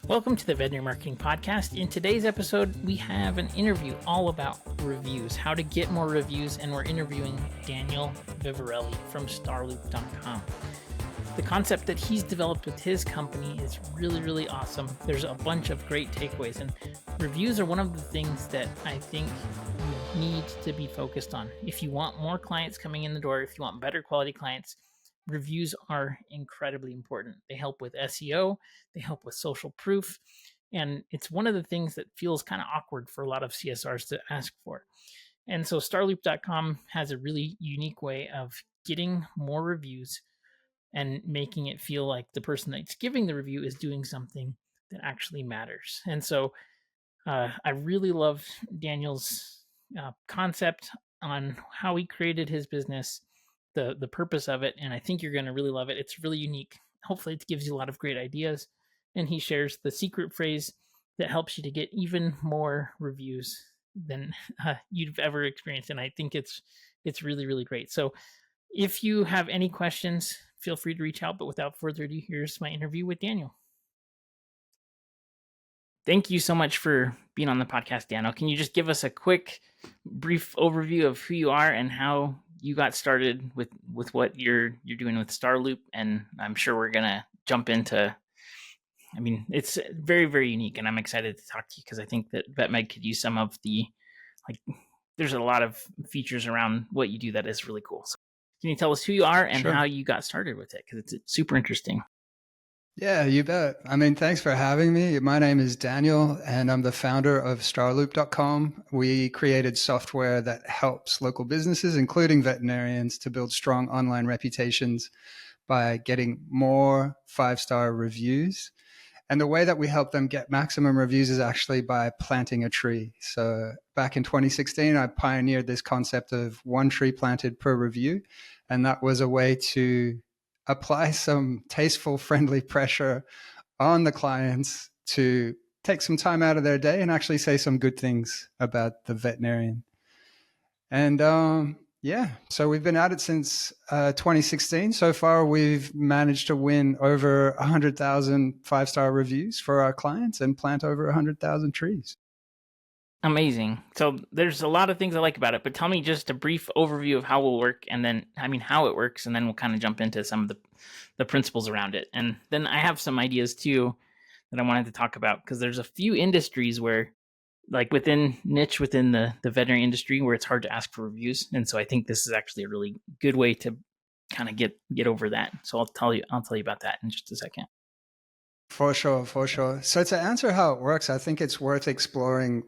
Welcome to the Veterinary Marketing Podcast. In today's episode, we have an interview all about reviews, how to get more reviews, and we're interviewing Daniel Vivarelli from starloop.com. The concept that he's developed with his company is really awesome. There's a bunch of great takeaways, and reviews are one of the things that I think you need to be focused on. If you want more clients coming in the door, if you want better quality clients, reviews are incredibly important. They help with SEO, they help with social proof, and it's one of the things that feels kind of awkward for a lot of CSRs to ask for. And so starloop.com has a really unique way of getting more reviews and making it feel like the person that's giving the review is doing something that actually matters. And so I really love Daniel's concept on how he created his business, the purpose of it, and I think you're going to really love it. It's really unique. Hopefully it gives you a lot of great ideas, and he shares the secret phrase that helps you to get even more reviews than you've ever experienced, and I think it's really great. So if you have any questions, feel free to reach out, but without further ado, here's my interview with Daniel. Thank you so much for being on the podcast, Daniel. Can you just give us a quick, brief overview of who you are and how you got started with what you're doing with Starloop? And I'm sure we're gonna jump into. I mean, it's very unique, and I'm excited to talk to you because I think that VetMed could use some of the There's a lot of features around what you do that is really cool. So can you tell us who you are and how you got started with it? Because it's super interesting. Yeah, you bet. I mean, thanks for having me. My name is Daniel, and I'm the founder of starloop.com. We created software that helps local businesses, including veterinarians, to build strong online reputations by getting more 5-star reviews. And the way that we help them get maximum reviews is actually by planting a tree. So back in 2016, I pioneered this concept of one tree planted per review. And that was a way to apply some tasteful, friendly pressure on the clients to take some time out of their day and actually say some good things about the veterinarian. And so we've been at it since 2016. So far, we've managed to win over 100,000 5-star reviews for our clients and plant over 100,000 trees. Amazing. So there's a lot of things I like about it, but tell me just a brief overview of how it will work, and then, how it works, and then we'll kind of jump into some of the principles around it. And then I have some ideas too that I wanted to talk about, because there's a few industries where, within the veterinary industry, where it's hard to ask for reviews. And so I think this is actually a really good way to kind of get over that. So I'll tell you about that in just a second. For sure. So to answer how it works, I think it's worth exploring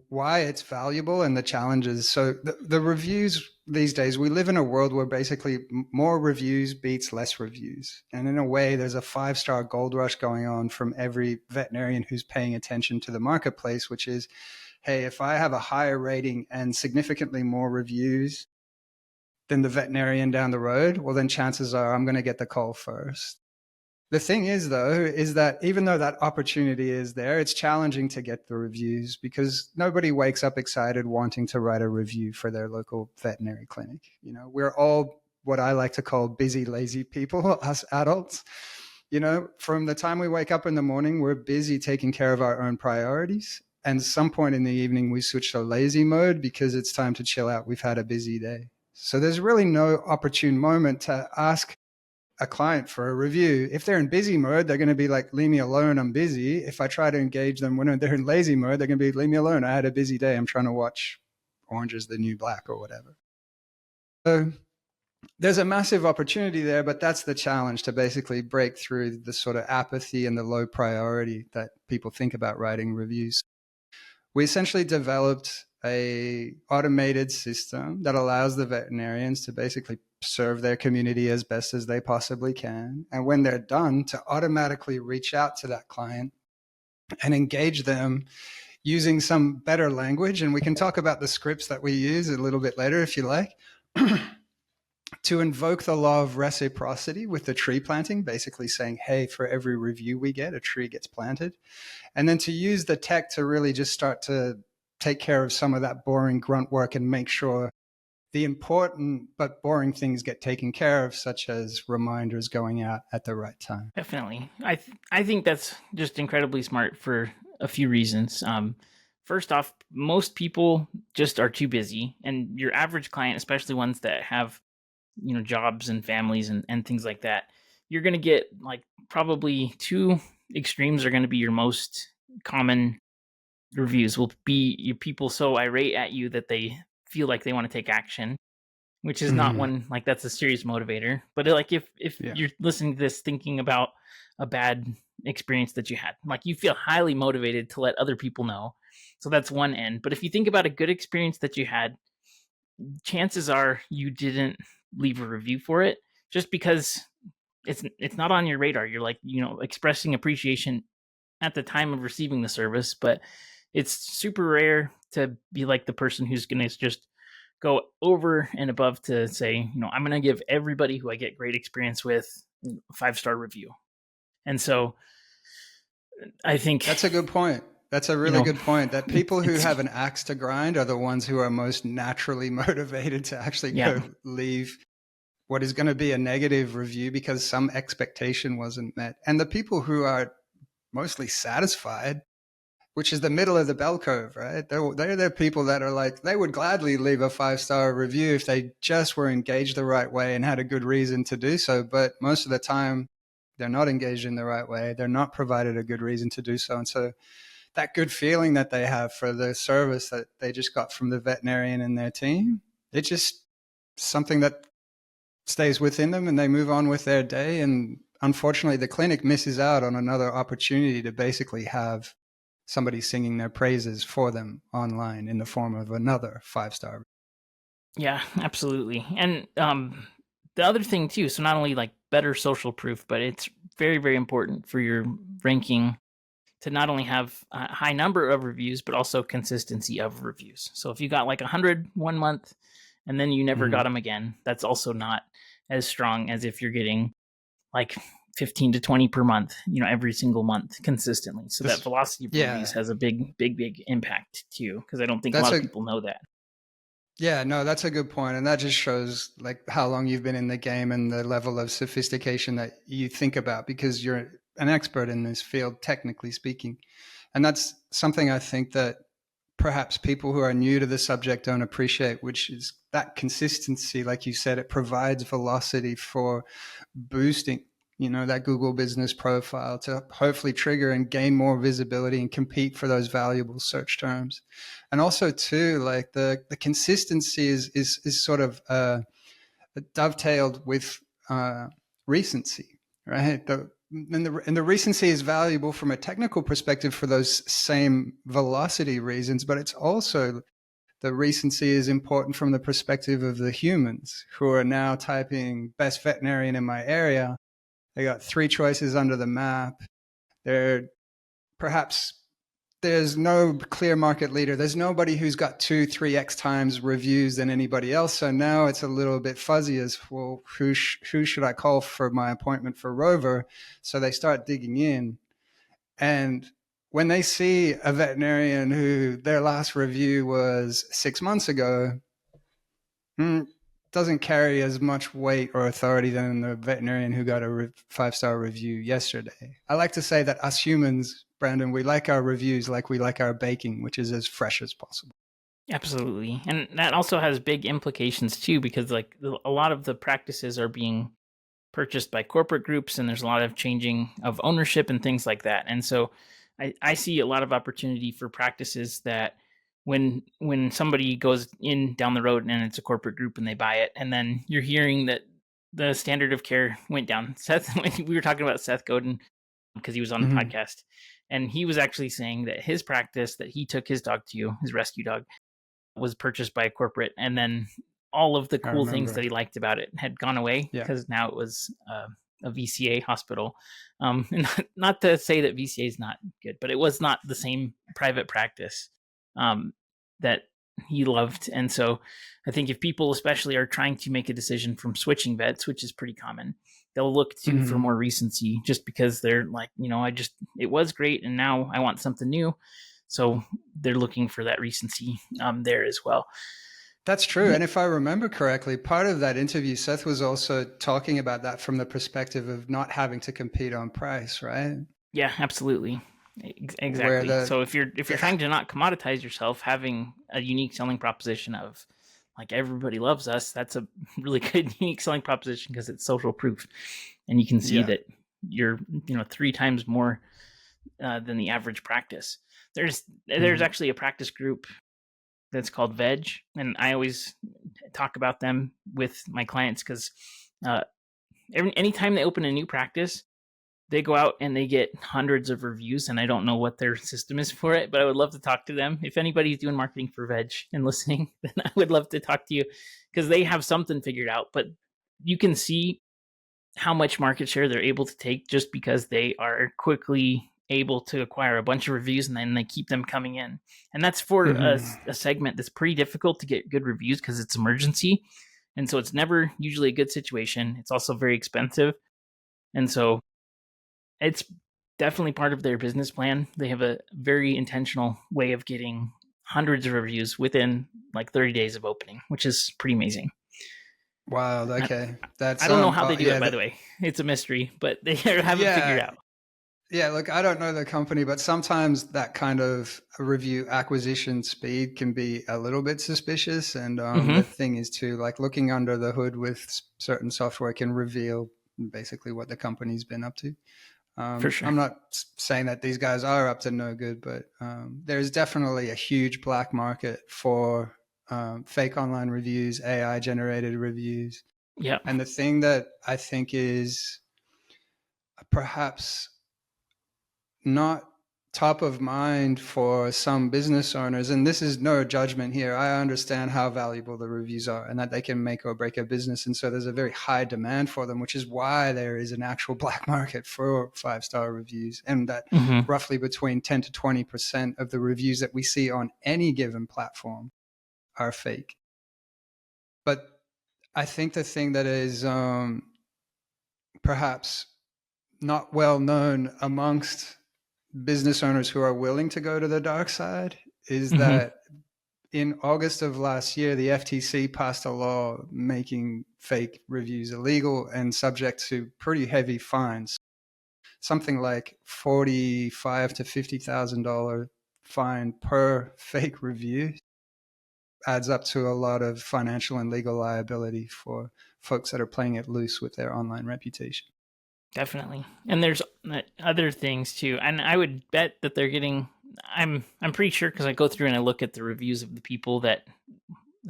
why it's valuable and the challenges. So the reviews these days, we live in a world where basically more reviews beats less reviews. And in a way, there's a 5-star gold rush going on from every veterinarian who's paying attention to the marketplace, which is, hey, if I have a higher rating and significantly more reviews than the veterinarian down the road, well, then chances are I'm going to get the call first. The thing is, though, is that even though that opportunity is there, it's challenging to get the reviews because nobody wakes up excited wanting to write a review for their local veterinary clinic. You know, we're all what I like to call busy, lazy people, us adults. You know, from the time we wake up in the morning, we're busy taking care of our own priorities. And at some point in the evening, we switch to lazy mode because it's time to chill out. We've had a busy day. So there's really no opportune moment to ask a client for a review. If they're in busy mode, they're going to be like, leave me alone, I'm busy. If I try to engage them when they're in lazy mode, they're going to be, leave me alone, I had a busy day, I'm trying to watch Orange is the New Black or whatever. So there's a massive opportunity there, but that's the challenge, to basically break through the sort of apathy and the low priority that people think about writing reviews. We essentially developed a automated system that allows the veterinarians to basically serve their community as best as they possibly can. And when they're done, to automatically reach out to that client and engage them using some better language. And we can talk about the scripts that we use a little bit later, if you like, to invoke the law of reciprocity with the tree planting, basically saying, hey, for every review we get, a tree gets planted. And then to use the tech to really just start to take care of some of that boring grunt work and make sure the important but boring things get taken care of, such as reminders going out at the right time. Definitely. I think that's just incredibly smart for a few reasons. First off, most people just are too busy, and your average client, especially ones that have, jobs and families and things like that, you're going to get like probably two extremes are going to be your most common reviews will be your people so irate at you that they feel like they want to take action, which is not one like that's a serious motivator. But like if you're listening to this thinking about a bad experience that you had, like you feel highly motivated to let other people know. So that's one end. But if you think about a good experience that you had, chances are you didn't leave a review for it just because it's not on your radar. You're like, expressing appreciation at the time of receiving the service, but it's super rare to be like the person who's going to just go over and above to say, I'm going to give everybody who I get great experience with a 5-star review. And so I think that's a good point. That's a really good point, that people who have an axe to grind are the ones who are most naturally motivated to actually go leave what is going to be a negative review because some expectation wasn't met. And the people who are mostly satisfied, which is the middle of the bell curve, right? They're people that are like, they would gladly leave a 5-star review if they just were engaged the right way and had a good reason to do so. But most of the time, they're not engaged in the right way. They're not provided a good reason to do so. And so that good feeling that they have for the service that they just got from the veterinarian and their team, it's just something that stays within them and they move on with their day. And unfortunately, the clinic misses out on another opportunity to basically have somebody singing their praises for them online in the form of another 5-star. Yeah, absolutely. And the other thing too, so not only like better social proof, but it's very, very important for your ranking to not only have a high number of reviews, but also consistency of reviews. So if you got like 100 one month and then you never got them again, that's also not as strong as if you're getting like 15 to 20 per month, every single month consistently. So that velocity of reviews has a big, big, big impact too, because I don't think a lot of people know that. Yeah, no, that's a good point. And that just shows like how long you've been in the game and the level of sophistication that you think about, because you're an expert in this field, technically speaking. And that's something I think that perhaps people who are new to the subject don't appreciate, which is that consistency. Like you said, it provides velocity for boosting, that Google business profile to hopefully trigger and gain more visibility and compete for those valuable search terms. And also too, like the consistency is sort of dovetailed with recency, right? And the recency is valuable from a technical perspective for those same velocity reasons, but it's also the recency is important from the perspective of the humans who are now typing best veterinarian in my area. They got 3 choices under the map. There's no clear market leader. There's nobody who's got 2-3x times reviews than anybody else. So now it's a little bit fuzzy as, well, who should I call for my appointment for Rover? So they start digging in. And when they see a veterinarian who their last review was 6 months ago, doesn't carry as much weight or authority than the veterinarian who got a 5-star review yesterday. I like to say that us humans, Brandon, we like our reviews like we like our baking, which is as fresh as possible. Absolutely. And that also has big implications too, because like a lot of the practices are being purchased by corporate groups and there's a lot of changing of ownership and things like that. And so I see a lot of opportunity for practices that when somebody goes in down the road and it's a corporate group and they buy it, and then you're hearing that the standard of care went down. Seth, we were talking about Seth Godin because he was on the podcast, and he was actually saying that his practice that he took his dog to, his rescue dog, was purchased by a corporate, and then all of the cool things that he liked about it had gone away because now it was a VCA hospital. Not to say that VCA is not good, but it was not the same private practice that he loved. And so I think if people especially are trying to make a decision from switching vets, which is pretty common, they'll look to for more recency just because they're like, it was great and now I want something new. So they're looking for that recency there as well. That's true. And if I remember correctly, part of that interview, Seth was also talking about that from the perspective of not having to compete on price, right? Yeah, absolutely. Where Exactly. So if you're trying to not commoditize yourself, having a unique selling proposition of like everybody loves us, that's a really good unique selling proposition because it's social proof, and you can see that you're 3 times more than the average practice. There's actually a practice group that's called Veg, and I always talk about them with my clients because anytime they open a new practice, they go out and they get hundreds of reviews, and I don't know what their system is for it, but I would love to talk to them. If anybody's doing marketing for Veg and listening, then I would love to talk to you because they have something figured out. But you can see how much market share they're able to take just because they are quickly able to acquire a bunch of reviews and then they keep them coming in. And that's for a segment that's pretty difficult to get good reviews because it's emergency. And so it's never usually a good situation. It's also very expensive. And so it's definitely part of their business plan. They have a very intentional way of getting hundreds of reviews within like 30 days of opening, which is pretty amazing. Wow. Okay. I don't know how they do it, by the way. It's a mystery, but they have it figured out. Yeah, look, I don't know the company, but sometimes that kind of review acquisition speed can be a little bit suspicious. And the thing is too, like looking under the hood with certain software can reveal basically what the company's been up to. For sure. I'm not saying that these guys are up to no good, but there's definitely a huge black market for fake online reviews, AI generated reviews. Yeah. And the thing that I think is perhaps not top of mind for some business owners, and this is no judgment here. I understand how valuable the reviews are and that they can make or break a business. And so there's a very high demand for them, which is why there is an actual black market for 5-star reviews. And that roughly between 10 to 20% of the reviews that we see on any given platform are fake. But I think the thing that is perhaps not well known amongst business owners who are willing to go to the dark side is that in August of last year, the FTC passed a law making fake reviews illegal and subject to pretty heavy fines. Something like $45,000 to $50,000 fine per fake review adds up to a lot of financial and legal liability for folks that are playing it loose with their online reputation. Definitely. And there's other things too. And I would bet that they're getting, I'm pretty sure because I go through and I look at the reviews of the people that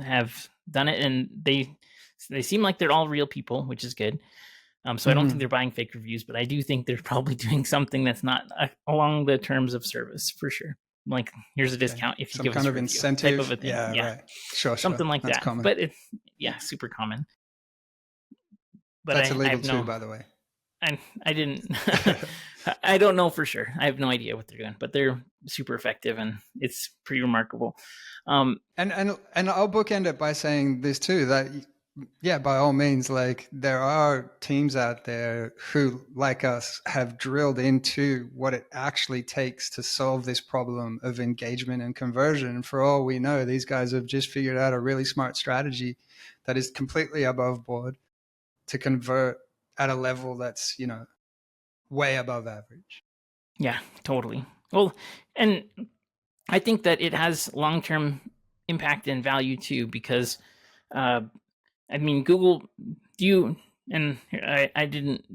have done it, and they seem like they're all real people, which is good. So I don't think they're buying fake reviews, but I do think they're probably doing something that's not along the terms of service for sure. Like, here's a discount if you some give kind us of review, incentive type of a thing. Yeah. Right. Sure. Something like that's that. Common. But it's super common. But that's illegal too, by the way. I didn't. I don't know for sure. I have no idea what they're doing, but they're super effective, and it's pretty remarkable. And I'll bookend it by saying this too: that yeah, by all means, like there are teams out there who, like us, have drilled into what it actually takes to solve this problem of engagement and conversion. And for all we know, these guys have just figured out a really smart strategy that is completely above board to convert at a level that's, way above average. Yeah, totally. Well, and I think that it has long-term impact and value too, because, Google, I didn't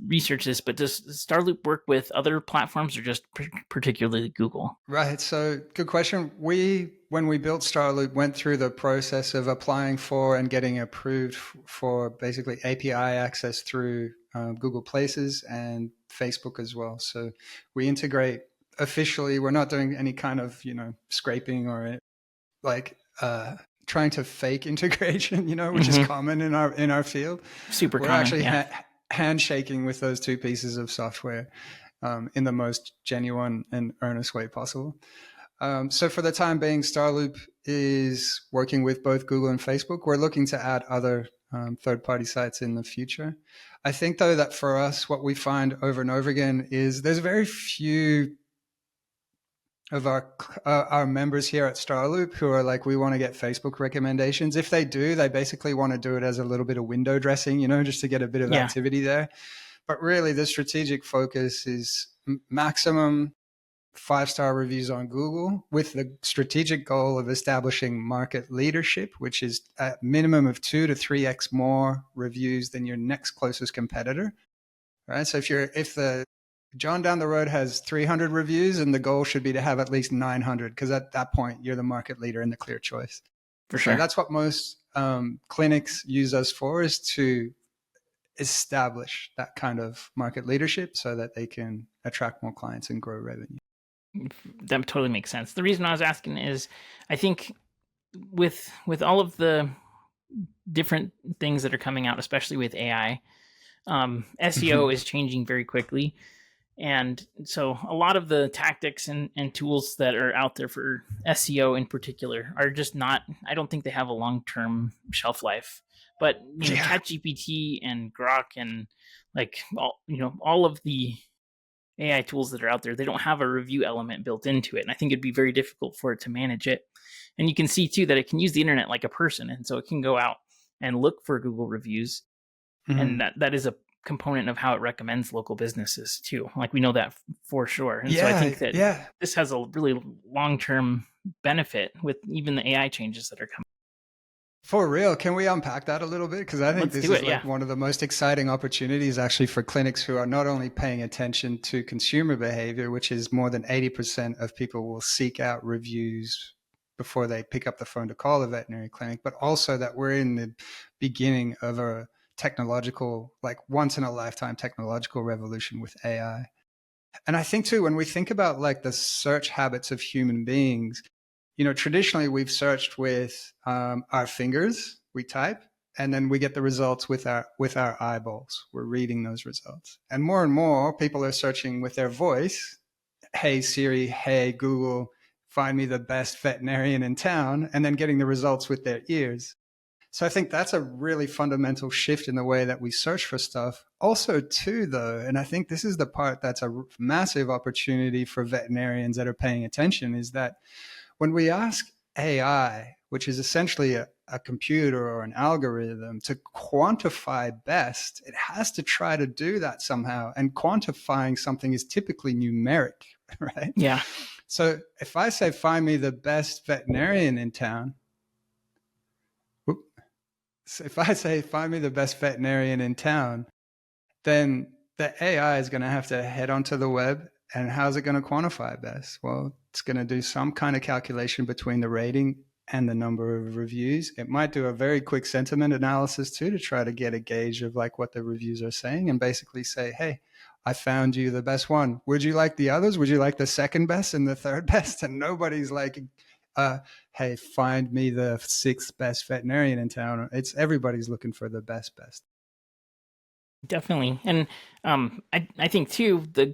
research this, but does Starloop work with other platforms or just particularly Google? Right. So good question. When we built Starloop, went through the process of applying for and getting approved for basically API access through Google Places and Facebook as well. So we integrate officially. We're not doing any kind of, scraping or like trying to fake integration, which is common in our field. Super We're common. actually handshaking with those two pieces of software in the most genuine and earnest way possible. So for the time being, Starloop is working with both Google and Facebook. We're looking to add other third-party sites in the future. I think, though, that for us, what we find over and over again is there's very few of our members here at Starloop who are like, we want to get Facebook recommendations. If they do, they basically want to do it as a little bit of window dressing, just to get a bit of activity there. But really, the strategic focus is maximum 5-star reviews on Google with the strategic goal of establishing market leadership, which is a minimum of 2 to 3x more reviews than your next closest competitor. Right. So if the John down the road has 300 reviews, and the goal should be to have at least 900, because at that point you're the market leader and the clear choice. For sure. So that's what most clinics use us for, is to establish that kind of market leadership so that they can attract more clients and grow revenue. That totally makes sense. The reason I was asking is I think with all of the different things that are coming out, especially with AI, SEO is changing very quickly. And so a lot of the tactics and tools that are out there for SEO in particular are just not, I don't think they have a long-term shelf life. But ChatGPT and Grok and all of the AI tools that are out there, they don't have a review element built into it. And I think it'd be very difficult for it to manage it. And you can see too that it can use the internet like a person. And so it can go out and look for Google reviews. And that is a component of how it recommends local businesses too. Like we know that for sure. And so I think that this has a really long-term benefit with even the AI changes that are coming. For real. Can we unpack that a little bit? Because I think this is one of the most exciting opportunities actually for clinics who are not only paying attention to consumer behavior, which is more than 80% of people will seek out reviews before they pick up the phone to call a veterinary clinic, but also that we're in the beginning of a technological, like once in a lifetime technological revolution with AI. And I think too, when we think about like the search habits of human beings, traditionally we've searched with our fingers, we type, and then we get the results with our eyeballs. We're reading those results. And more people are searching with their voice. Hey Siri, hey Google, find me the best veterinarian in town, and then getting the results with their ears. So I think that's a really fundamental shift in the way that we search for stuff. Also too, though, and I think this is the part that's a massive opportunity for veterinarians that are paying attention, is that when we ask AI, which is essentially a computer or an algorithm, to quantify best, it has to try to do that somehow. And quantifying something is typically numeric, right? Yeah. So if I say, find me the best veterinarian in town, then the AI is going to have to head onto the web. And how's it going to quantify best? Well, it's going to do some kind of calculation between the rating and the number of reviews. It might do a very quick sentiment analysis too, to try to get a gauge of like what the reviews are saying, and basically say, hey, I found you the best one. Would you like the others? Would you like the second best and the third best? And nobody's like, hey, find me the 6th best veterinarian in town. Everybody's looking for the best. Definitely. And I think too, the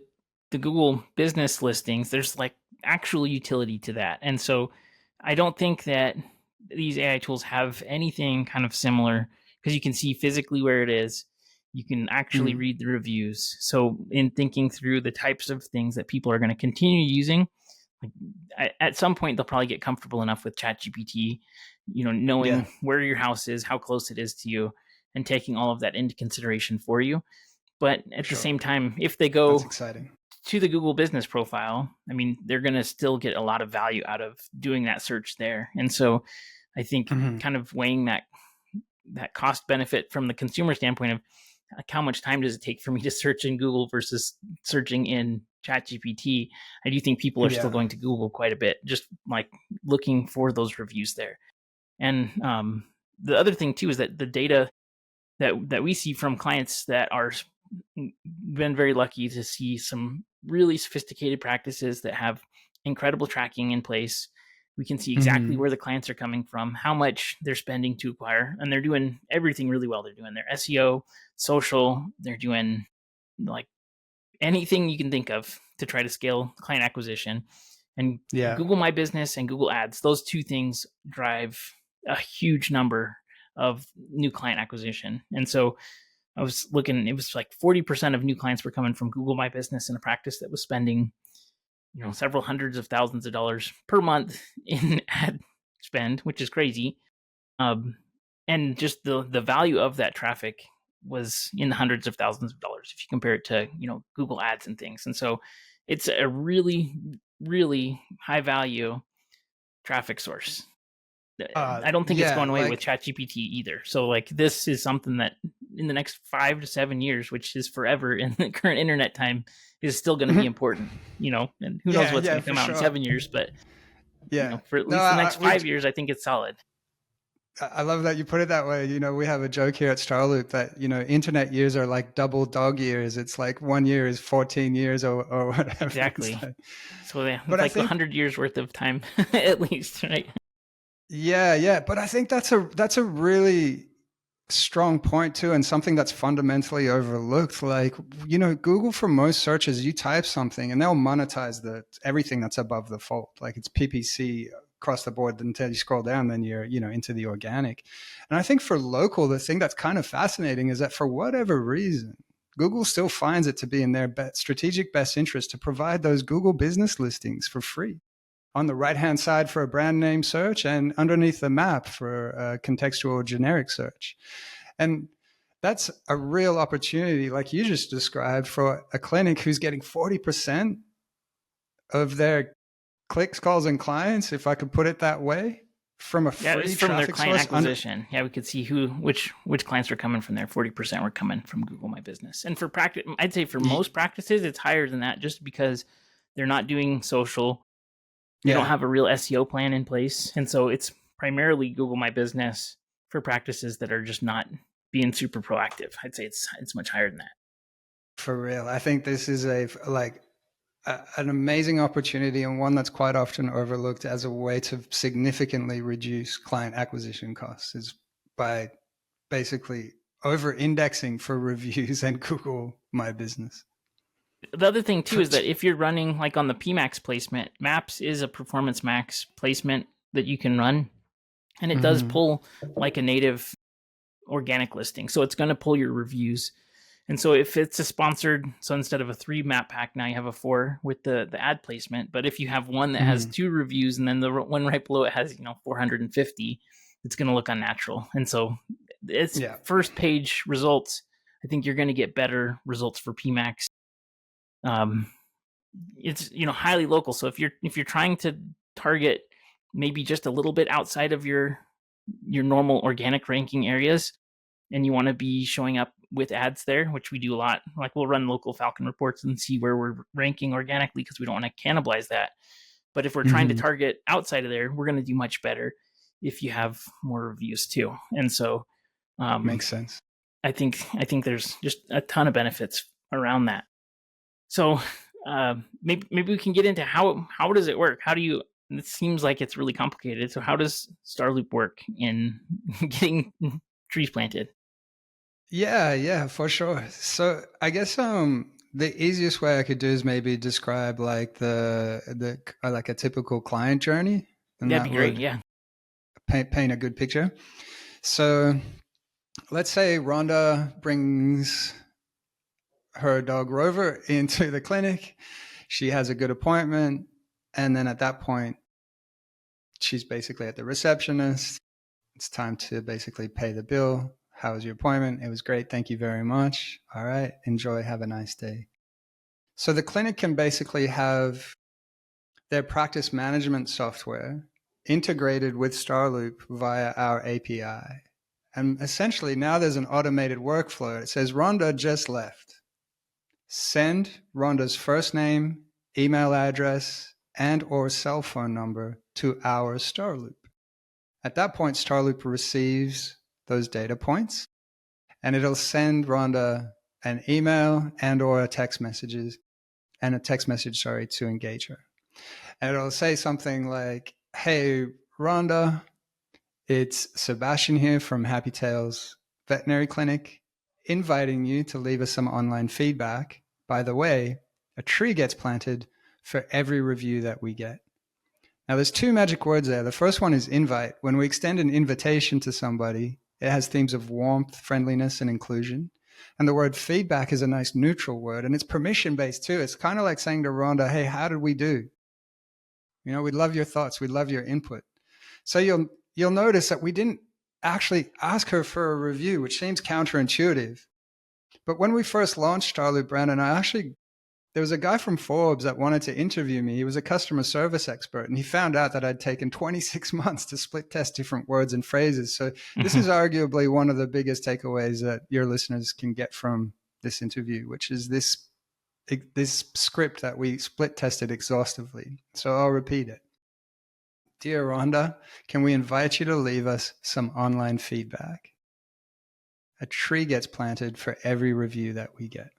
Google business listings, there's like actual utility to that. And so I don't think that these AI tools have anything kind of similar, because you can see physically where it is. You can actually read the reviews. So in thinking through the types of things that people are going to continue using, at some point they'll probably get comfortable enough with ChatGPT, knowing where your house is, how close it is to you, and taking all of that into consideration for you. But at the same time, if they go to the Google business profile, I mean, they're going to still get a lot of value out of doing that search there. And so I think kind of weighing that cost benefit from the consumer standpoint of like, how much time does it take for me to search in Google versus searching in ChatGPT? I do think people are still going to Google quite a bit, just like looking for those reviews there. And the other thing too is that the data that we see from clients that are been very lucky to see some really sophisticated practices that have incredible tracking in place. We can see exactly where the clients are coming from, how much they're spending to acquire, and they're doing everything really well. They're doing their SEO, social, they're doing like anything you can think of to try to scale client acquisition. And Google My Business and Google Ads, those two things drive a huge number of new client acquisition. And so I was looking, it was like 40% of new clients were coming from Google My Business in a practice that was spending several hundreds of thousands of dollars per month in ad spend, which is crazy. And just the value of that traffic was in the hundreds of thousands of dollars if you compare it to, Google ads and things. And so it's a really, really high value traffic source. I don't think it's going away with ChatGPT either. So like this is something that in the next 5 to 7 years, which is forever in the current internet time, is still going to be important, and who knows what's going to come out in 7 years, but for at least the next 5 years, I think it's solid. I love that you put it that way. We have a joke here at Starloop that, internet years are like double dog years. It's like 1 year is 14 years or whatever. Exactly. So it's like 100 years worth of time at least, right? Yeah. But I think that's a really strong point too, and something that's fundamentally overlooked. Like, Google, for most searches, you type something and they'll monetize everything that's above the fold. Like it's PPC across the board until you scroll down, then you're, into the organic. And I think for local, the thing that's kind of fascinating is that for whatever reason, Google still finds it to be in their strategic best interest to provide those Google business listings for free on the right-hand side for a brand name search and underneath the map for a contextual generic search. And that's a real opportunity, like you just described, for a clinic who's getting 40% of their clicks, calls, and clients, if I could put it that way, from a free from their traffic client source. Acquisition. We could see which clients were coming from there. 40% were coming from Google My Business. And for practice, I'd say for most practices, it's higher than that, just because they're not doing social. They don't have a real SEO plan in place. And so it's primarily Google My Business for practices that are just not being super proactive. I'd say it's much higher than that. For real. I think this is an amazing opportunity, and one that's quite often overlooked as a way to significantly reduce client acquisition costs, is by basically over-indexing for reviews and Google My Business. The other thing too is that if you're running like on the PMax placement, Maps is a Performance Max placement that you can run, and it does pull like a native organic listing. So it's going to pull your reviews. And so if it's a sponsored, so instead of a 3 map pack, now you have a 4 with the ad placement. But if you have one that has 2 reviews and then the one right below it has, 450, it's going to look unnatural. And so it's first page results. I think you're going to get better results for PMax. It's, highly local. So if you're trying to target maybe just a little bit outside of your normal organic ranking areas, and you want to be showing up with ads there, which we do a lot. Like we'll run local Falcon reports and see where we're ranking organically because we don't want to cannibalize that. But if we're trying to target outside of there, we're going to do much better if you have more reviews too. And so makes sense. I think there's just a ton of benefits around that. So maybe we can get into how does it work? It seems like it's really complicated. So how does Starloop work in getting trees planted? Yeah, for sure. So I guess the easiest way I could do is maybe describe like the like a typical client journey. And that'd be great. Yeah. Paint a good picture. So let's say Rhonda brings her dog Rover into the clinic. She has a good appointment. And then at that point, she's basically at the receptionist. It's time to basically pay the bill. How was your appointment? It was great. Thank you very much. All right. Enjoy. Have a nice day. So the clinic can basically have their practice management software integrated with Starloop via our API. And essentially now there's an automated workflow. It says Rhonda just left. Send Rhonda's first name, email address, and or cell phone number to our Starloop. At that point, Starloop receives those data points, and it'll send Rhonda an email and or a text message to engage her. And it'll say something like, hey, Rhonda, it's Sebastian here from Happy Tales Veterinary Clinic, inviting you to leave us some online feedback. By the way, a tree gets planted for every review that we get. Now, there's 2 magic words there. The first one is invite. When we extend an invitation to somebody, it has themes of warmth, friendliness, and inclusion. And the word feedback is a nice neutral word, and it's permission based too. It's kind of like saying to Rhonda, hey, how did we do? We'd love your thoughts. We'd love your input. So you'll notice that we didn't actually ask her for a review, which seems counterintuitive. But when we first launched Starloop Brand, there was a guy from Forbes that wanted to interview me. He was a customer service expert, and he found out that I'd taken 26 months to split test different words and phrases. So this is arguably one of the biggest takeaways that your listeners can get from this interview, which is this script that we split tested exhaustively. So I'll repeat it. Dear Rhonda, can we invite you to leave us some online feedback? A tree gets planted for every review that we get.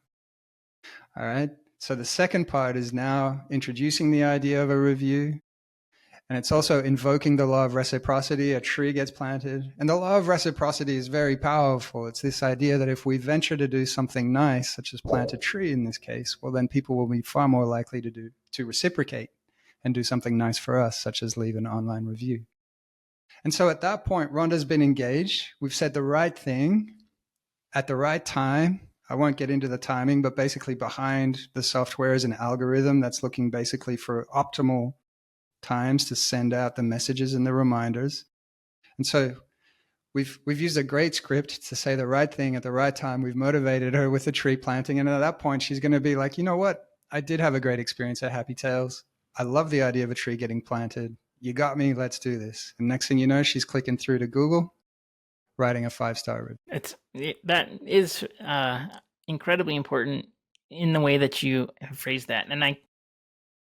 All right. So the second part is now introducing the idea of a review. And it's also invoking the law of reciprocity. A tree gets planted. And the law of reciprocity is very powerful. It's this idea that if we venture to do something nice, such as plant a tree in this case, well, then people will be far more likely to reciprocate and do something nice for us, such as leave an online review. And so at that point, Rhonda's been engaged. We've said the right thing at the right time. I won't get into the timing, but basically behind the software is an algorithm that's looking basically for optimal times to send out the messages and the reminders. And so we've used a great script to say the right thing at the right time. We've motivated her with the tree planting. And at that point, she's going to be like, you know what? I did have a great experience at Happy Tales. I love the idea of a tree getting planted. You got me. Let's do this. And next thing you know, she's clicking through to Google, writing a 5-star review. That is incredibly important in the way that you have phrased that. And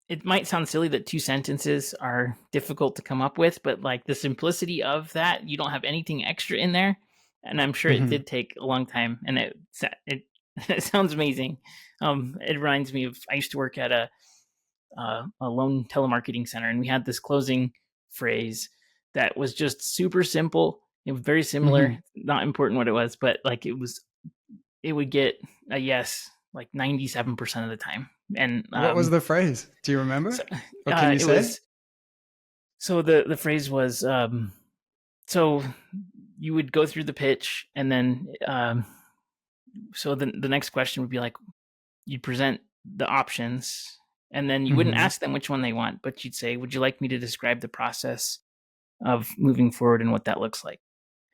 it might sound silly that 2 sentences are difficult to come up with, but like the simplicity of that, you don't have anything extra in there. And I'm sure it did take a long time, and it sounds amazing. It reminds me of, I used to work at a loan telemarketing center, and we had this closing phrase that was just super simple. It was very similar, not important what it was, but like it would get a yes like 97% of the time. And what was the phrase? Do you remember? So, what can you say? So the phrase was, so you would go through the pitch, and then so the next question would be like, you'd present the options, and then you wouldn't ask them which one they want, but you'd say, would you like me to describe the process of moving forward and what that looks like?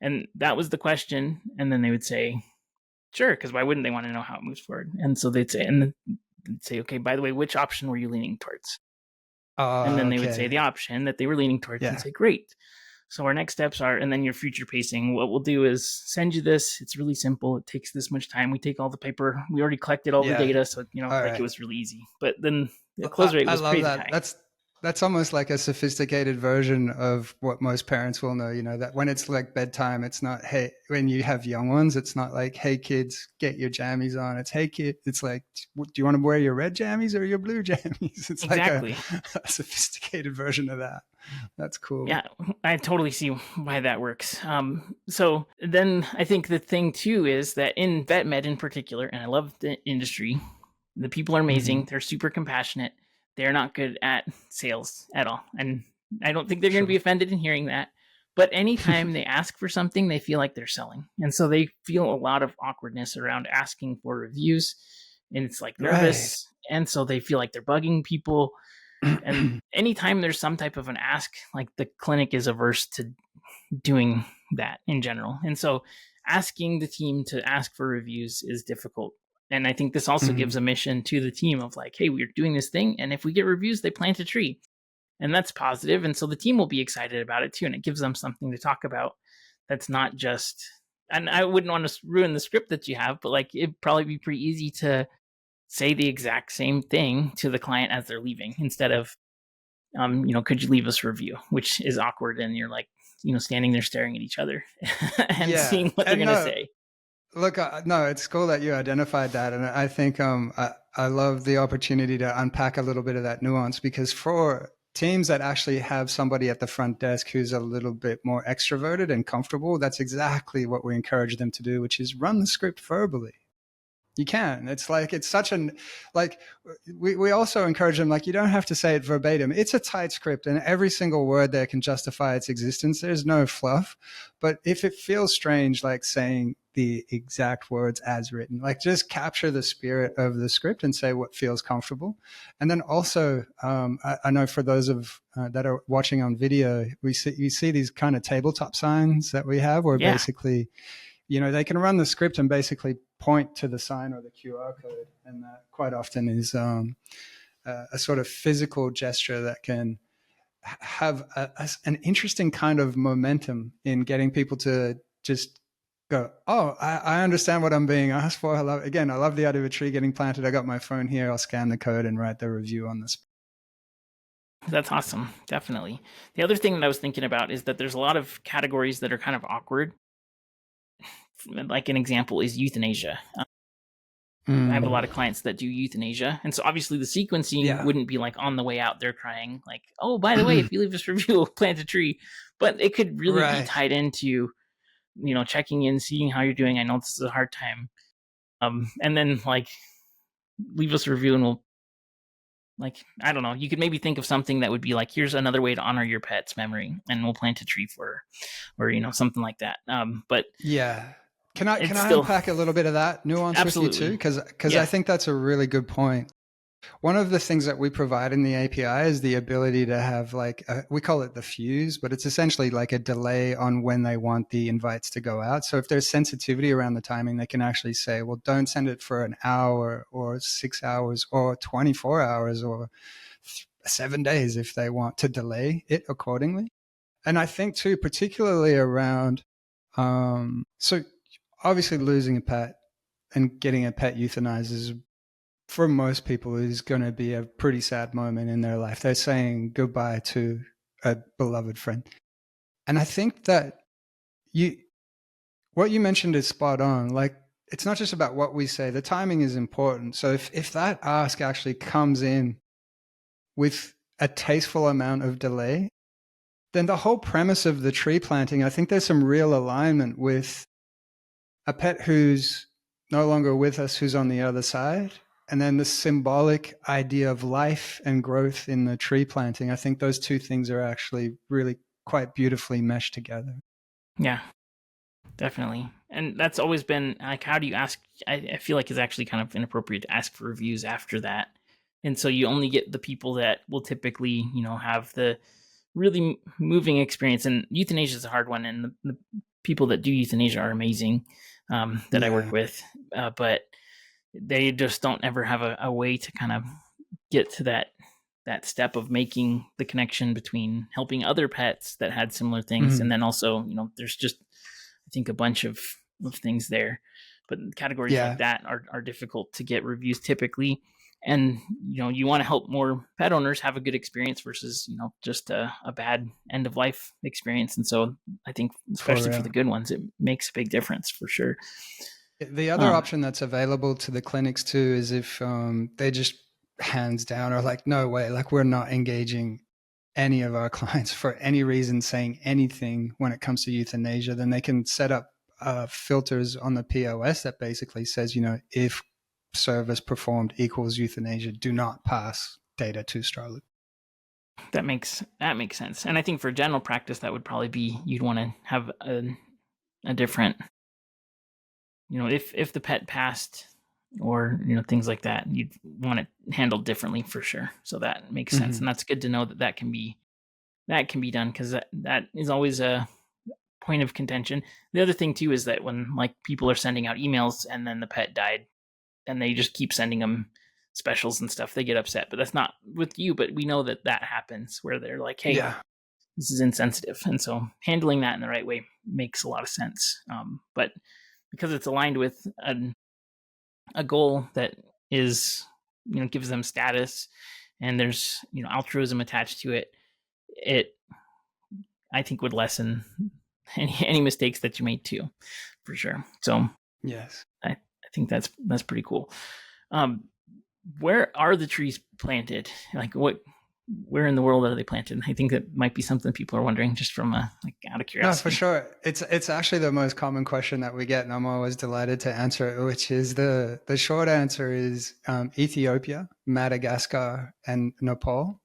And that was the question. And then they would say, sure, because why wouldn't they want to know how it moves forward? And so they'd say, okay, by the way, which option were you leaning towards? And then they would say the option that they were leaning towards and say, great. So our next steps are, and then your future pacing, what we'll do is send you this. It's really simple. It takes this much time. We take all the paper. We already collected all the data. So, it was really easy. But then the close rate was crazy high. That's almost like a sophisticated version of what most parents will know, that when it's like bedtime, it's not, hey, when you have young ones, it's not like, hey, kids, get your jammies on. It's, hey, kid, it's like, do you want to wear your red jammies or your blue jammies? It's exactly. like a sophisticated version of that. That's cool. Yeah, I totally see why that works. So then I think the thing too is that in vet med in particular, and I love the industry, the people are amazing. They're super compassionate. They're not good at sales at all. And I don't think they're going to be offended in hearing that. But anytime they ask for something, they feel like they're selling. And so they feel a lot of awkwardness around asking for reviews. And it's like nervous. Right. And so they feel like they're bugging people. And anytime there's some type of an ask, like the clinic is averse to doing that in general. And so asking the team to ask for reviews is difficult. And I think this also gives a mission to the team of like, hey, we're doing this thing. And if we get reviews, they plant a tree. And that's positive. And so the team will be excited about it too. And it gives them something to talk about that's not just, and I wouldn't want to ruin the script that you have, but like it'd probably be pretty easy to say the exact same thing to the client as they're leaving instead of, could you leave us a review, which is awkward. And you're like, standing there staring at each other and seeing what they're going to say. Look, no, it's cool that you identified that. And I think I love the opportunity to unpack a little bit of that nuance, because for teams that actually have somebody at the front desk who's a little bit more extroverted and comfortable, that's exactly what we encourage them to do, which is run the script verbally. You can. It's like, it's such an, like, we also encourage them, like, you don't have to say it verbatim. It's a tight script and every single word there can justify its existence. There's no fluff. But if it feels strange, like saying the exact words as written, like, just capture the spirit of the script and say what feels comfortable. And then also, I know for those of that are watching on video, you see these kind of tabletop signs that we have where basically, they can run the script and basically point to the sign or the QR code. And that quite often is a sort of physical gesture that can have an interesting kind of momentum in getting people to just go, oh, I understand what I'm being asked for. I love the idea of a tree getting planted. I got my phone here. I'll scan the code and write the review on this. That's awesome. Definitely. The other thing that I was thinking about is that there's a lot of categories that are kind of awkward. Like an example is euthanasia. I have a lot of clients that do euthanasia. And so obviously the sequencing wouldn't be like on the way out, they're crying like, oh, by the way, if you leave this review, we'll plant a tree. But it could really be tied into, checking in, seeing how you're doing. I know this is a hard time. And then like leave us a review and we'll, like, I don't know, you could maybe think of something that would be like, here's another way to honor your pet's memory and we'll plant a tree for her, or, something like that. But yeah. Can I unpack a little bit of that nuance with you too? Because I think that's a really good point. One of the things that we provide in the API is the ability to have we call it the fuse, but it's essentially like a delay on when they want the invites to go out. So if there's sensitivity around the timing, they can actually say, well, don't send it for an hour or 6 hours or 24 hours or 7 days if they want to delay it accordingly. And I think too, particularly around, so obviously losing a pet and getting a pet euthanized is, for most people, is going to be a pretty sad moment in their life. They're saying goodbye to a beloved friend. And I think that what you mentioned is spot on. Like, it's not just about what we say. The timing is important. So if that ask actually comes in with a tasteful amount of delay, then the whole premise of the tree planting, I think there's some real alignment with a pet who's no longer with us, who's on the other side. And then the symbolic idea of life and growth in the tree planting. I think those two things are actually really quite beautifully meshed together. Yeah, definitely. And that's always been like, how do you ask? I feel like it's actually kind of inappropriate to ask for reviews after that. And so you only get the people that will typically, have the really moving experience. And euthanasia is a hard one. And the people that do euthanasia are amazing that I work with. But they just don't ever have a way to kind of get to that step of making the connection between helping other pets that had similar things. And then also, there's just, I think, a bunch of things there, but categories like that are difficult to get reviews typically. And, you want to help more pet owners have a good experience versus, just a bad end of life experience. And so I think, especially for the good ones, it makes a big difference for sure. The other option that's available to the clinics too is if they just hands down are like, no way, like, we're not engaging any of our clients for any reason saying anything when it comes to euthanasia, then they can set up filters on the POS that basically says, if service performed equals euthanasia, do not pass data to Starloop. That makes sense. And I think for general practice, that would probably be, you'd want to have a different, if the pet passed or, things like that, you'd want it handled differently for sure. So that makes sense. And that's good to know that can be done, because that is always a point of contention. The other thing too is that when like people are sending out emails and then the pet died and they just keep sending them specials and stuff, they get upset. But that's not with you, but we know that happens where they're like, hey, this is insensitive. And so handling that in the right way makes a lot of sense. But because it's aligned with a goal that is, gives them status, and there's, altruism attached to it, I think would lessen any mistakes that you made too, for sure. So yes, I think that's pretty cool. Where are the trees planted? Like, what where in the world are they planted? I think that might be something people are wondering just from out of curiosity. No, for sure. It's actually the most common question that we get, and I'm always delighted to answer it, which is the short answer is Ethiopia, Madagascar, and Nepal.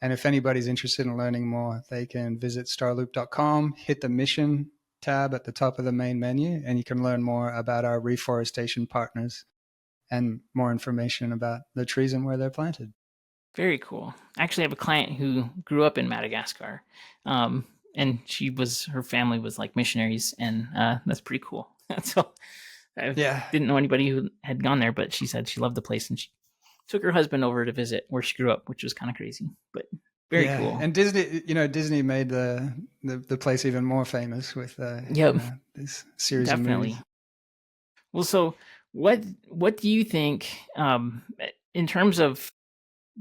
And if anybody's interested in learning more, they can visit starloop.com, hit the mission tab at the top of the main menu, and you can learn more about our reforestation partners and more information about the trees and where they're planted. Very cool. I actually have a client who grew up in Madagascar, and her family was like missionaries, and that's pretty cool. So I didn't know anybody who had gone there, but she said she loved the place, and she took her husband over to visit where she grew up, which was kind of crazy, but very cool. And Disney made the place even more famous with this series of movies. Well, so what do you think in terms of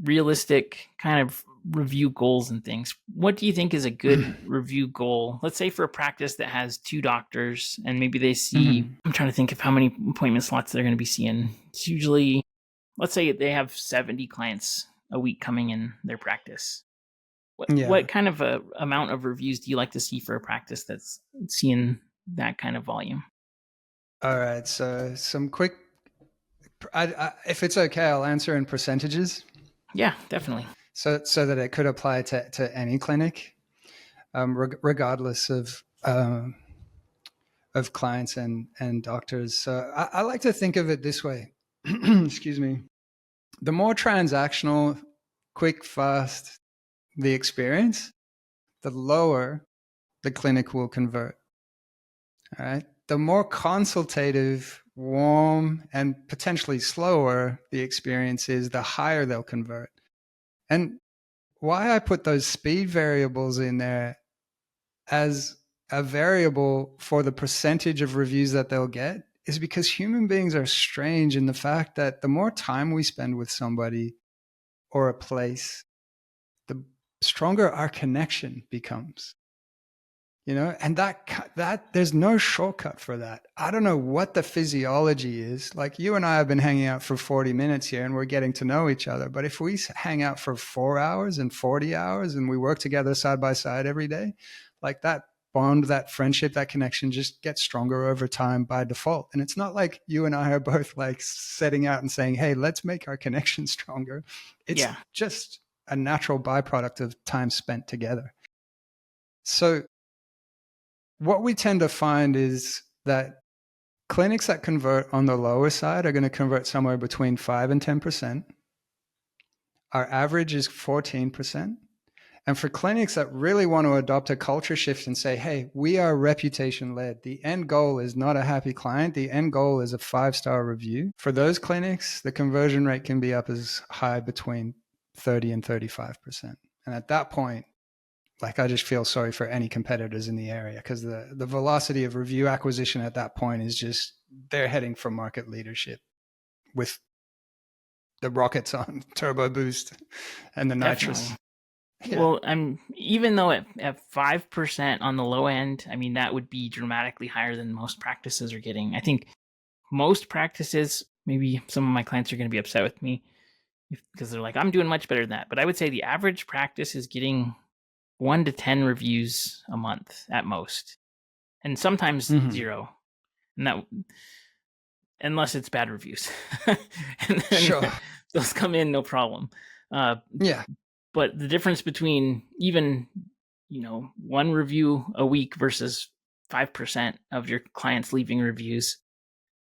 realistic kind of review goals and things? What do you think is a good review goal? Let's say for a practice that has 2 doctors and maybe they see, I'm trying to think of how many appointment slots they're going to be seeing. It's usually, let's say they have 70 clients a week coming in their practice. What kind of a amount of reviews do you like to see for a practice that's seeing that kind of volume? All right. So some quick, if it's okay, I'll answer in percentages. Yeah, definitely. So that it could apply to any clinic, regardless of clients and doctors. So I like to think of it this way. Excuse me. The more transactional, quick, fast the experience, the lower the clinic will convert. All right. The more consultative, warm, and potentially slower the experience is, the higher they'll convert. And why I put those speed variables in there as a variable for the percentage of reviews that they'll get is because human beings are strange in the fact that the more time we spend with somebody or a place, the stronger our connection becomes. And that there's no shortcut for that. I don't know what the physiology is. Like, you and I have been hanging out for 40 minutes here and we're getting to know each other. But if we hang out for 4 hours and 40 hours and we work together side by side every day, like, that bond, that friendship, that connection just gets stronger over time by default. And it's not like you and I are both like setting out and saying, hey, let's make our connection stronger. It's just a natural byproduct of time spent together. So what we tend to find is that clinics that convert on the lower side are going to convert somewhere between 5 and 10%. Our average is 14%. And for clinics that really want to adopt a culture shift and say, hey, we are reputation led. The end goal is not a happy client. The end goal is a 5-star review. For those clinics, the conversion rate can be up as high between 30 and 35%. And at that point, like, I just feel sorry for any competitors in the area, because the velocity of review acquisition at that point is just, they're heading for market leadership with the rockets on turbo boost and the nitrous. Yeah. Well, even though at 5% on the low end, I mean, that would be dramatically higher than most practices are getting. I think most practices, maybe some of my clients are going to be upset with me because they're like, I'm doing much better than that. But I would say the average practice is getting 1 to 10 reviews a month at most, and sometimes 0, and that, unless it's bad reviews. And then sure, those come in no problem. But the difference between even 1 review a week versus 5% of your clients leaving reviews,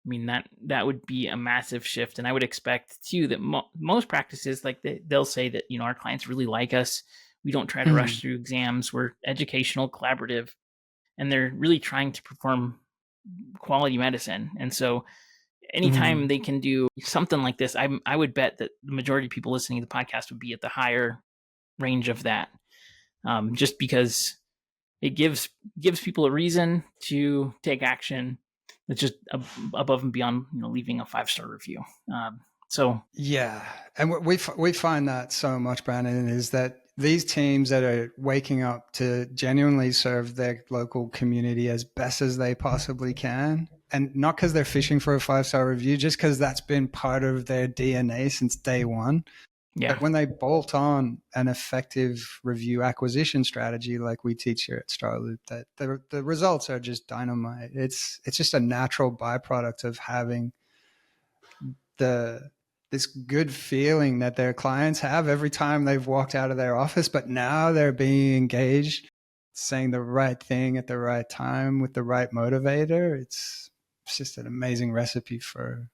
I mean, that would be a massive shift. And I would expect too that most practices, like, they'll say that our clients really like us. We don't try to rush through exams. We're educational, collaborative, and they're really trying to perform quality medicine. And so anytime they can do something like this, I would bet that the majority of people listening to the podcast would be at the higher range of that, just because it gives people a reason to take action that's just above and beyond leaving a 5-star review. And we find that so much, Brandon, is that these teams that are waking up to genuinely serve their local community as best as they possibly can, and not because they're fishing for a 5-star review, just because that's been part of their DNA since day one. Yeah. But when they bolt on an effective review acquisition strategy like we teach here at Starloop, that the results are just dynamite. It's just a natural byproduct of having this good feeling that their clients have every time they've walked out of their office, but now they're being engaged, saying the right thing at the right time with the right motivator. It's just an amazing recipe for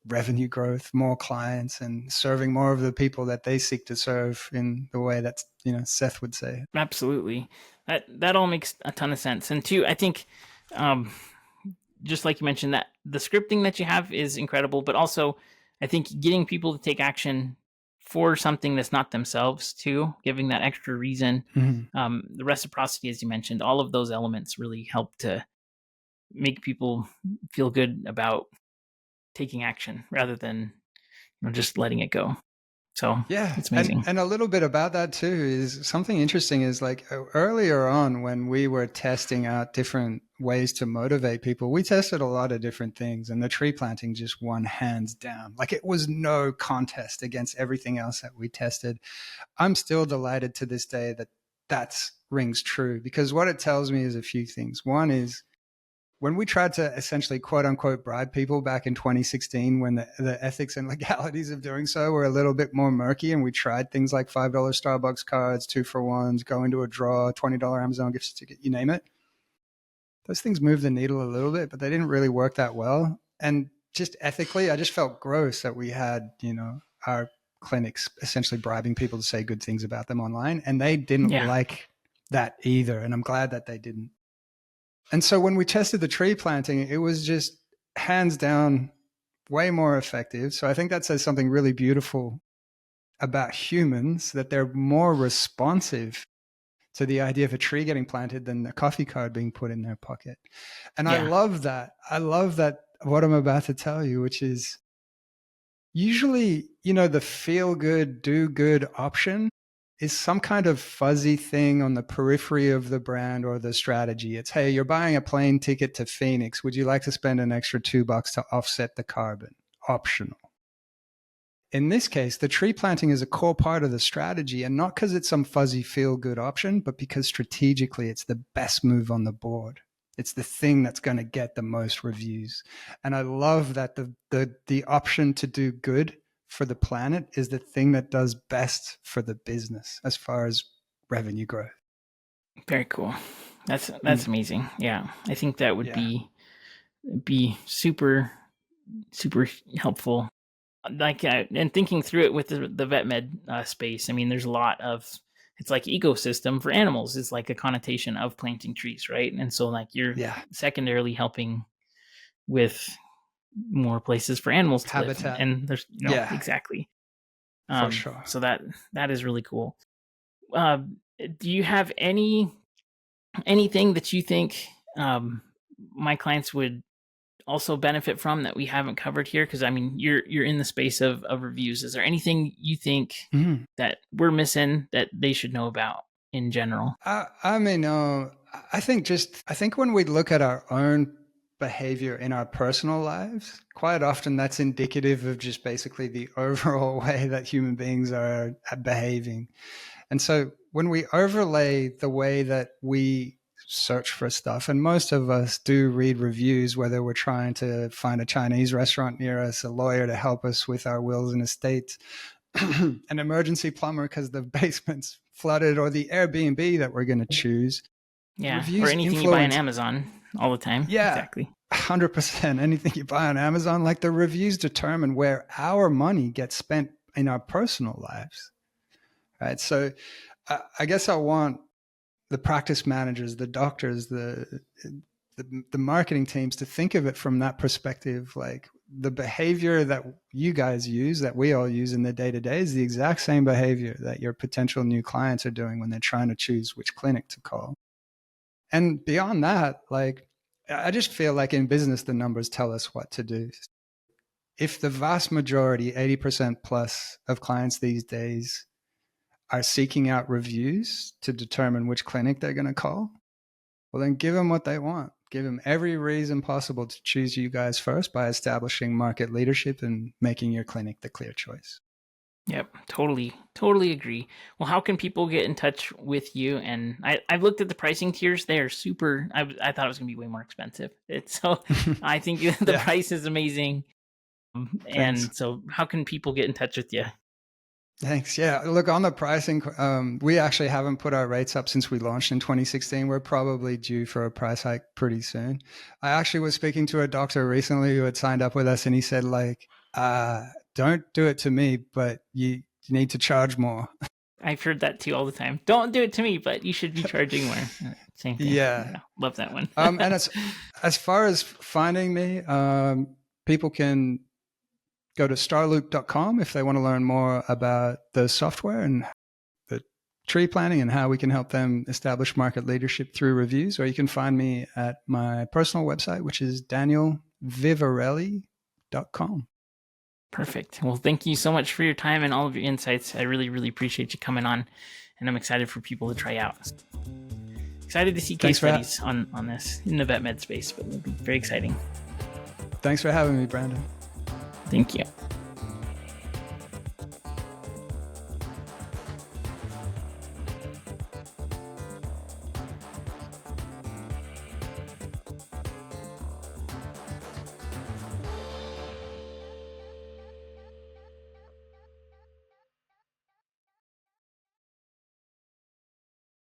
revenue growth, more clients, and serving more of the people that they seek to serve in the way that, Seth would say. Absolutely. That all makes a ton of sense. And two, I think, just like you mentioned, that the scripting that you have is incredible, but also I think getting people to take action for something that's not themselves too, giving that extra reason, the reciprocity, as you mentioned, all of those elements really help to make people feel good about taking action rather than just letting it go. So Yeah. it's amazing. And a little bit about that too is something interesting is like earlier on when we were testing out different ways to motivate people, we tested a lot of different things, and the tree planting just won hands down. Like it was no contest against everything else that we tested. I'm still delighted to this day that rings true, because what it tells me is a few things. One is, when we tried to essentially quote unquote bribe people back in 2016, when the ethics and legalities of doing so were a little bit more murky, and we tried things like $5 Starbucks cards, 2-for-1s, go into a draw, $20 Amazon gift certificate, you name it. Those things moved the needle a little bit, but they didn't really work that well. And just ethically, I just felt gross that we had, our clinics essentially bribing people to say good things about them online. And they didn't like that either. And I'm glad that they didn't. And so when we tested the tree planting, it was just hands down way more effective. So I think that says something really beautiful about humans, that they're more responsive to the idea of a tree getting planted than a coffee card being put in their pocket. And I love that. I love that, what I'm about to tell you, which is usually, the feel good, do good option is some kind of fuzzy thing on the periphery of the brand or the strategy. It's, hey, you're buying a plane ticket to Phoenix. Would you like to spend an extra $2 to offset the carbon? Optional. In this case, the tree planting is a core part of the strategy, and not because it's some fuzzy feel-good option, but because strategically it's the best move on the board. It's the thing that's going to get the most reviews. And I love that the option to do good for the planet is the thing that does best for the business as far as revenue growth. Very cool. That's amazing. Yeah. I think that would be super, super helpful. Like, and thinking through it with the vet med space, I mean, there's a lot of, it's like ecosystem for animals is like a connotation of planting trees, right? And so like you're secondarily helping with more places for animals to habitat live. And there's, exactly. For sure. So that is really cool. Do you have anything that you think my clients would also benefit from that we haven't covered here? Because I mean, you're in the space of reviews. Is there anything you think that we're missing that they should know about in general? I mean, I think when we look at our own behavior in our personal lives, quite often that's indicative of just basically the overall way that human beings are behaving. And so when we overlay the way that we search for stuff, and most of us do read reviews, whether we're trying to find a Chinese restaurant near us, a lawyer to help us with our wills and estates, an emergency plumber because the basement's flooded, or the Airbnb that we're going to choose. Yeah, or anything you buy on Amazon all the time. Yeah, exactly. 100%. Anything you buy on Amazon, like the reviews determine where our money gets spent in our personal lives. Right. So I guess I want the practice managers, the doctors, the marketing teams to think of it from that perspective. Like the behavior that you guys use, that we all use in the day-to-day, is the exact same behavior that your potential new clients are doing when they're trying to choose which clinic to call. And beyond that, like, I just feel like in business, the numbers tell us what to do. If the vast majority, 80% plus of clients these days are seeking out reviews to determine which clinic they're going to call, well, then give them what they want. Give them every reason possible to choose you guys first by establishing market leadership and making your clinic the clear choice. Yep, totally agree. Well, how can people get in touch with you? And I've looked at the pricing tiers; they are super. I thought it was going to be way more expensive. So I think the Yeah, price is amazing. thanks. And so, how can people get in touch with you? Thanks. Yeah. Look, on the pricing, we actually haven't put our rates up since we launched in 2016. We're probably due for a price hike pretty soon. I actually was speaking to a doctor recently who had signed up with us, and he said, like, don't do it to me, but you need to charge more. I've heard that too all the time. Don't do it to me, but you should be charging more. Same thing. Yeah. Yeah, love that one. And as far as finding me, people can go to starloop.com if they want to learn more about the software and the tree planning and how we can help them establish market leadership through reviews. Or you can find me at my personal website, which is danielvivarelli.com. Perfect. Well, thank you so much for your time and all of your insights. I really, really appreciate you coming on, and I'm excited for people to try out. Excited to see case studies on this in the vet med space, but it'll be very exciting. Thanks for having me, Brandon. Thank you.